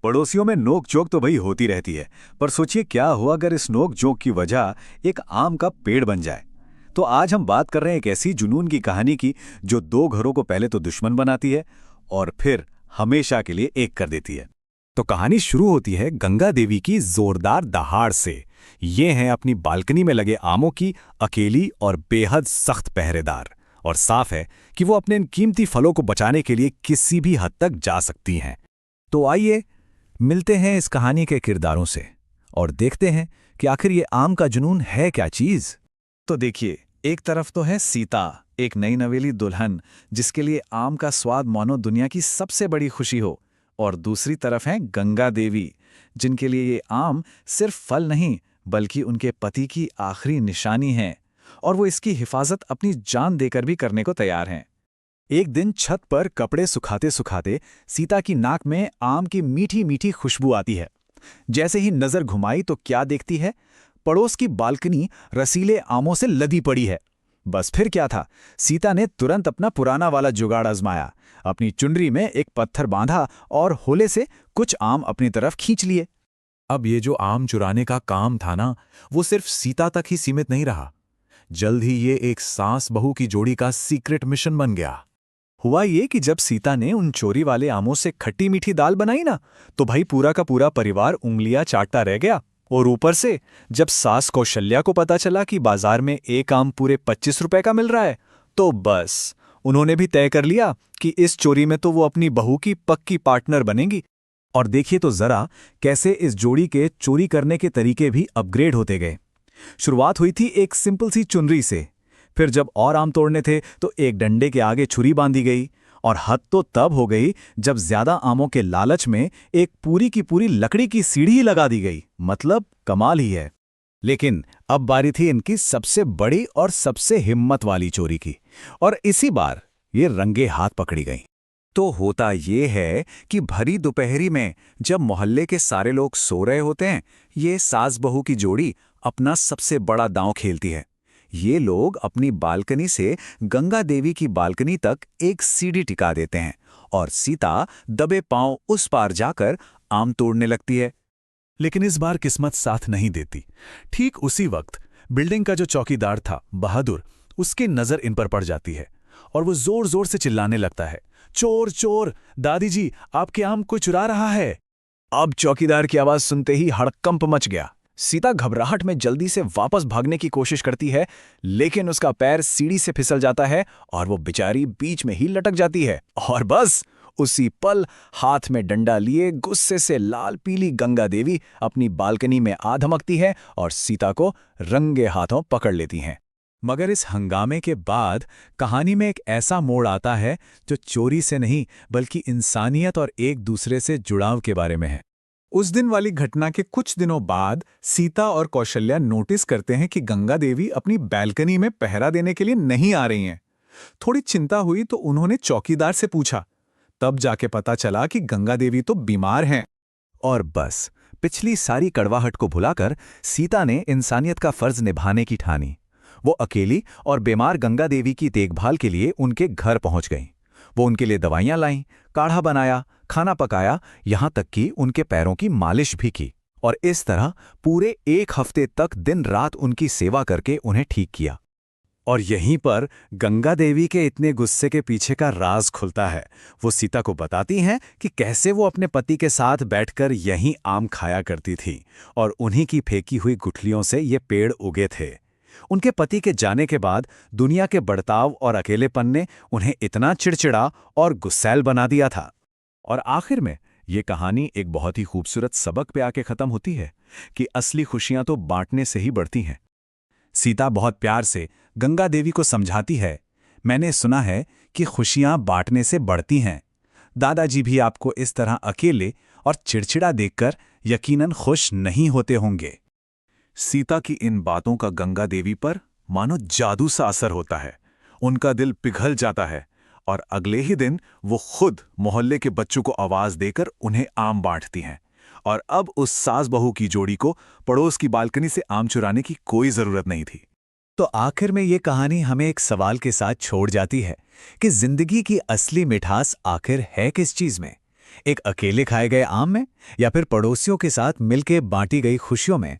पड़ोसियों में नोक झोंक तो भाई होती रहती है। पर सोचिए क्या हुआ अगर इस नोक झोंक की वजह एक आम का पेड़ बन जाए। तो आज हम बात कर रहे हैं एक ऐसी जुनून की कहानी की जो दो घरों को पहले तो दुश्मन बनाती है और फिर हमेशा के लिए एक कर देती है। तो कहानी शुरू होती है गंगा देवी की जोरदार दहाड़ से। ये हैं अपनी बालकनी में लगे आमों की अकेली और बेहद सख्त पहरेदार, और साफ है कि वो अपने इन कीमती फलों को बचाने के लिए किसी भी हद तक जा सकती हैं। तो आइए मिलते हैं इस कहानी के किरदारों से और देखते हैं कि आखिर ये आम का जुनून है क्या चीज। तो देखिए, एक तरफ तो है सीता, एक नई नवेली दुल्हन जिसके लिए आम का स्वाद मानो दुनिया की सबसे बड़ी खुशी हो, और दूसरी तरफ है गंगा देवी जिनके लिए ये आम सिर्फ फल नहीं बल्कि उनके पति की आखिरी निशानी है, और वो इसकी हिफाजत अपनी जान देकर भी करने को तैयार हैं। एक दिन छत पर कपड़े सुखाते सुखाते सीता की नाक में आम की मीठी मीठी खुशबू आती है। जैसे ही नजर घुमाई तो क्या देखती है? पड़ोस की बालकनी रसीले आमों से लदी पड़ी है। बस फिर क्या था, सीता ने तुरंत अपना पुराना वाला जुगाड़ आजमाया। अपनी चुनरी में एक पत्थर बांधा और होले से कुछ आम अपनी तरफ खींच लिए। अब ये जो आम चुराने का काम था ना, वो सिर्फ सीता तक ही सीमित नहीं रहा। जल्द ही ये एक सास बहू की जोड़ी का सीक्रेट मिशन बन गया। हुआ ये कि जब सीता ने उन चोरी वाले आमों से खट्टी मीठी दाल बनाई ना, तो भाई पूरा का पूरा परिवार उंगलियां चाटता रह गया। और ऊपर से जब सास कौशल्या को पता चला कि बाजार में एक आम पूरे 25 रुपए का मिल रहा है, तो बस उन्होंने भी तय कर लिया कि इस चोरी में तो वो अपनी बहू की पक्की पार्टनर बनेंगी। और देखिए तो जरा कैसे इस जोड़ी के चोरी करने के तरीके भी अपग्रेड होते गए। शुरुआत हुई थी एक सिंपल सी चुनरी से, फिर जब और आम तोड़ने थे तो एक डंडे के आगे छुरी बांधी गई, और हद तो तब हो गई जब ज्यादा आमों के लालच में एक पूरी की पूरी लकड़ी की सीढ़ी लगा दी गई। मतलब कमाल ही है। लेकिन अब बारी थी इनकी सबसे बड़ी और सबसे हिम्मत वाली चोरी की, और इसी बार ये रंगे हाथ पकड़ी गई। तो होता ये है कि भरी दोपहरी में जब मोहल्ले के सारे लोग सो रहे होते हैं, ये सास बहू की जोड़ी अपना सबसे बड़ा दांव खेलती है। ये लोग अपनी बालकनी से गंगा देवी की बालकनी तक एक सीढ़ी टिका देते हैं, और सीता दबे पांव उस पार जाकर आम तोड़ने लगती है। लेकिन इस बार किस्मत साथ नहीं देती। ठीक उसी वक्त बिल्डिंग का जो चौकीदार था बहादुर, उसकी नजर इन पर पड़ जाती है, और वो जोर जोर से चिल्लाने लगता है, चोर चोर, दादी जी आपके आम को चुरा रहा है। अब चौकीदार की आवाज सुनते ही हड़कंप मच गया। सीता घबराहट में जल्दी से वापस भागने की कोशिश करती है, लेकिन उसका पैर सीढ़ी से फिसल जाता है और वो बेचारी बीच में ही लटक जाती है। और बस उसी पल हाथ में डंडा लिए गुस्से से लाल पीली गंगा देवी अपनी बालकनी में आ धमकती है और सीता को रंगे हाथों पकड़ लेती हैं। मगर इस हंगामे के बाद कहानी में एक ऐसा मोड़ आता है जो चोरी से नहीं बल्कि इंसानियत और एक दूसरे से जुड़ाव के बारे में है। उस दिन वाली घटना के कुछ दिनों बाद सीता और कौशल्या नोटिस करते हैं कि गंगा देवी अपनी बालकनी में पहरा देने के लिए नहीं आ रही हैं। थोड़ी चिंता हुई तो उन्होंने चौकीदार से पूछा। तब जाके पता चला कि गंगा देवी तो बीमार हैं। और बस पिछली सारी कड़वाहट को भुलाकर सीता ने इंसानियत का फर्ज निभाने की ठानी। वो अकेली और बीमार गंगा देवी की देखभाल के लिए उनके घर पहुंच गईं। वो उनके लिए दवाइयां लाईं, काढ़ा बनाया, खाना पकाया, यहां तक कि उनके पैरों की मालिश भी की। और इस तरह पूरे एक हफ्ते तक दिन रात उनकी सेवा करके उन्हें ठीक किया। और यहीं पर गंगा देवी के इतने गुस्से के पीछे का राज खुलता है। वो सीता को बताती हैं कि कैसे वो अपने पति के साथ बैठकर यहीं आम खाया करती थी, और उन्हीं की फेंकी हुई गुठलियों से ये पेड़ उगे थे। उनके पति के जाने के बाद दुनिया के बर्ताव और अकेलेपन ने उन्हें इतना चिड़चिड़ा और गुस्सैल बना दिया था। और आखिर में ये कहानी एक बहुत ही खूबसूरत सबक पे आके खत्म होती है कि असली खुशियां तो बांटने से ही बढ़ती हैं। सीता बहुत प्यार से गंगा देवी को समझाती है, मैंने सुना है कि खुशियां बांटने से बढ़ती हैं। दादाजी भी आपको इस तरह अकेले और चिड़चिड़ा देखकर यकीनन खुश नहीं होते होंगे। सीता की इन बातों का गंगा देवी पर मानो जादू सा असर होता है। उनका दिल पिघल जाता है, और अगले ही दिन वो खुद मोहल्ले के बच्चों को आवाज देकर उन्हें आम बांटती हैं। और अब उस सास बहू की जोड़ी को पड़ोस की बालकनी से आम चुराने की कोई जरूरत नहीं थी। तो आखिर में ये कहानी हमें एक सवाल के साथ छोड़ जाती है कि जिंदगी की असली मिठास आखिर है किस चीज में? एक अकेले खाए गए आम में या फिर पड़ोसियों के साथ मिलके बांटी गई खुशियों में?